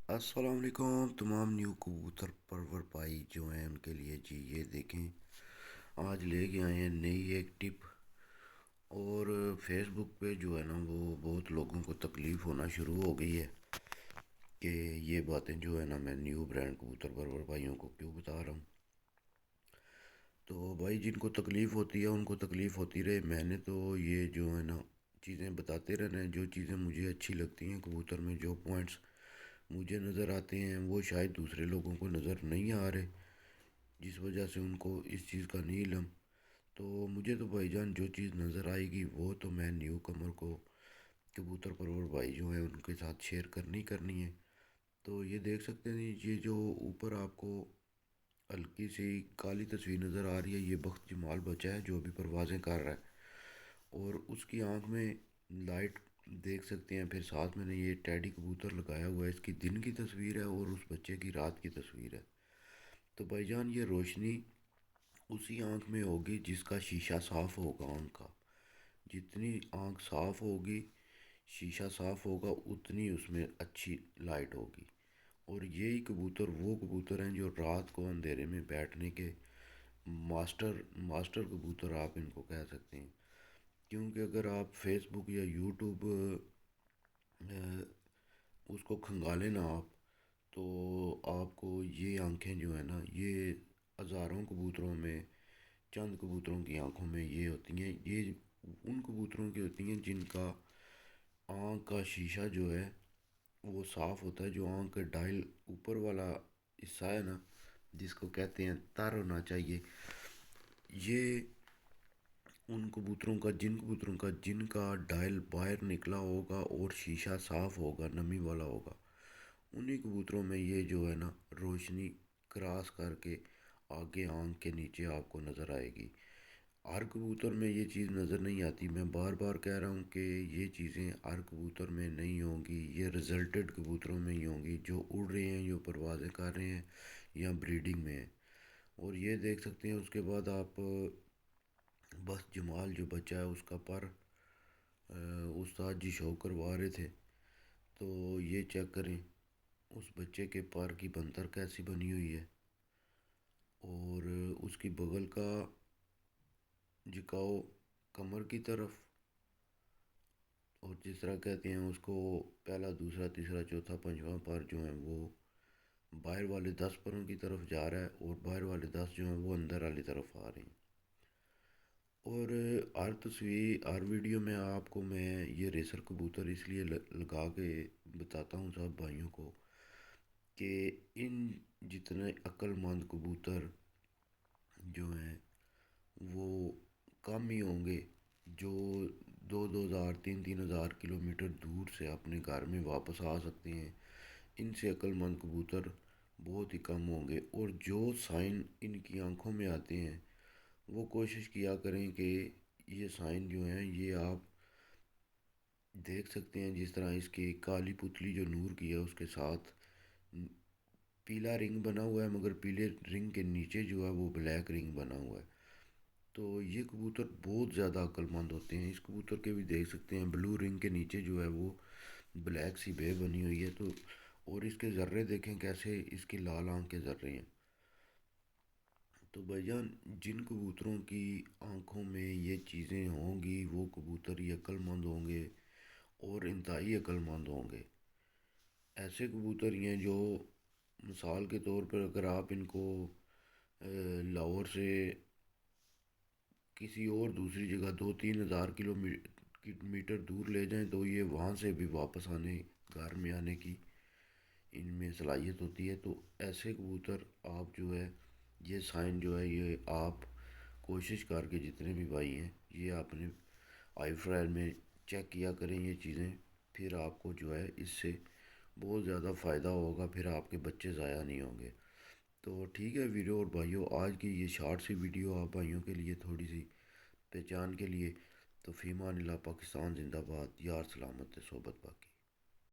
السلام علیکم تمام نیو کبوتر پرور بھائی جو ہیں ان کے لیے جی یہ دیکھیں آج لے کے آئے ہیں نئی ایک ٹپ. اور فیس بک پہ جو ہے نا وہ بہت لوگوں کو تکلیف ہونا شروع ہو گئی ہے کہ یہ باتیں جو ہے نا میں نیو برانڈ کبوتر پرور بھائیوں کو کیوں بتا رہا ہوں. تو بھائی جن کو تکلیف ہوتی ہے ان کو تکلیف ہوتی رہے. میں نے تو یہ جو ہے نا چیزیں بتاتے رہنا ہیں. جو چیزیں مجھے اچھی لگتی ہیں کبوتر میں، جو پوائنٹس مجھے نظر آتے ہیں وہ شاید دوسرے لوگوں کو نظر نہیں آ رہے، جس وجہ سے ان کو اس چیز کا نہیں علم. تو مجھے تو بھائی جان جو چیز نظر آئے گی وہ تو میں نیو کمر کو کبوتر پرور بھائی جو ہیں ان کے ساتھ شیئر کرنی ہے. تو یہ دیکھ سکتے ہیں یہ جو اوپر آپ کو ہلکی سی کالی تصویر نظر آ رہی ہے، یہ بخت جمال بچہ ہے جو ابھی پروازیں کر رہا ہے. اور اس کی آنکھ میں لائٹ دیکھ سکتے ہیں. پھر ساتھ میں نے یہ ٹیڈی کبوتر لگایا ہوا ہے، اس کی دن کی تصویر ہے اور اس بچے کی رات کی تصویر ہے. تو بھائی جان یہ روشنی اسی آنکھ میں ہوگی جس کا شیشہ صاف ہوگا. آنکھ کا جتنی آنکھ صاف ہوگی، شیشہ صاف ہوگا، اتنی اس میں اچھی لائٹ ہوگی. اور یہی کبوتر وہ کبوتر ہیں جو رات کو اندھیرے میں بیٹھنے کے ماسٹر کبوتر آپ ان کو کہہ سکتے ہیں. کیونکہ اگر آپ فیس بک یا یوٹیوب اس کو کھنگالیں نا آپ، تو آپ کو یہ آنکھیں جو ہیں نا یہ ہزاروں کبوتروں میں چند کبوتروں کی آنکھوں میں یہ ہوتی ہیں. یہ ان کبوتروں کی ہوتی ہیں جن کا آنکھ کا شیشہ جو ہے وہ صاف ہوتا ہے. جو آنکھ کا ڈائل اوپر والا حصہ ہے نا جس کو کہتے ہیں تر ہونا چاہیے، یہ ان کبوتروں کا جن کا ڈائل باہر نکلا ہوگا اور شیشہ صاف ہوگا، نمی والا ہوگا، انہی کبوتروں میں یہ جو ہے نا روشنی کراس کر کے آگے آنکھ کے نیچے آپ کو نظر آئے گی. ہر کبوتر میں یہ چیز نظر نہیں آتی. میں بار بار کہہ رہا ہوں کہ یہ چیزیں ہر کبوتر میں نہیں ہوں گی. یہ رزلٹڈ کبوتروں میں ہی ہوں گی جو اڑ رہے ہیں، جو پروازیں کر رہے ہیں یا بریڈنگ میں ہیں. اور یہ دیکھ سکتے ہیں اس کے بعد آپ بس جمال جو بچہ ہے اس کا پر استاد جی شو کروا رہے تھے. تو یہ چیک کریں اس بچے کے پر کی بنتر کیسی بنی ہوئی ہے، اور اس کی بغل کا جھکاؤ کمر کی طرف، اور جس طرح کہتے ہیں اس کو پہلا، دوسرا، تیسرا، چوتھا، پنجواں پر جو ہیں وہ باہر والے 10 پروں کی طرف جا رہا ہے اور باہر والے 10 جو ہیں وہ اندر والی طرف آ رہے ہیں. اور ہر تصویر ہر ویڈیو میں آپ کو میں یہ ریسر کبوتر اس لیے لگا کے بتاتا ہوں سب بھائیوں کو کہ ان جتنے عقل مند کبوتر جو ہیں وہ کم ہی ہوں گے جو دو ہزار تین تین ہزار کلو میٹر دور سے اپنے گھر میں واپس آ سکتے ہیں. ان سے عقل مند کبوتر بہت ہی کم ہوں گے. اور جو سائن ان کی آنکھوں میں آتے ہیں وہ کوشش کیا کریں کہ یہ سائن جو ہیں یہ آپ دیکھ سکتے ہیں. جس طرح اس کی کالی پتلی جو نور کی ہے اس کے ساتھ پیلا رنگ بنا ہوا ہے، مگر پیلے رنگ کے نیچے جو ہے وہ بلیک رنگ بنا ہوا ہے. تو یہ کبوتر بہت زیادہ عقل مند ہوتے ہیں. اس کبوتر کے بھی دیکھ سکتے ہیں بلو رنگ کے نیچے جو ہے وہ بلیک سی بے بنی ہوئی ہے. تو اور اس کے ذرے دیکھیں کیسے اس کی لال آنکھ کے ذرے ہیں. تو بھائی جان جن کبوتروں کی آنکھوں میں یہ چیزیں ہوں گی وہ کبوتر ہی عقل مند ہوں گے اور انتہائی عقل مند ہوں گے. ایسے کبوتر ہی ہیں جو مثال کے طور پر اگر آپ ان کو لاہور سے کسی اور دوسری جگہ 2-3 ہزار کلو میٹر دور لے جائیں تو یہ وہاں سے بھی واپس گھر میں آنے کی ان میں صلاحیت ہوتی ہے. تو ایسے کبوتر آپ جو ہے یہ سائن جو ہے یہ آپ کوشش کر کے جتنے بھی بھائی ہیں یہ اپنے آئی فرائل میں چیک کیا کریں یہ چیزیں. پھر آپ کو جو ہے اس سے بہت زیادہ فائدہ ہوگا، پھر آپ کے بچے ضائع نہیں ہوں گے. تو ٹھیک ہے ویڈیو اور بھائیوں، آج کی یہ شارٹ سی ویڈیو آپ بھائیوں کے لیے تھوڑی سی پہچان کے لیے. تو فی امان اللہ، پاکستان زندہ باد، یار سلامت ہے صحبت باقی.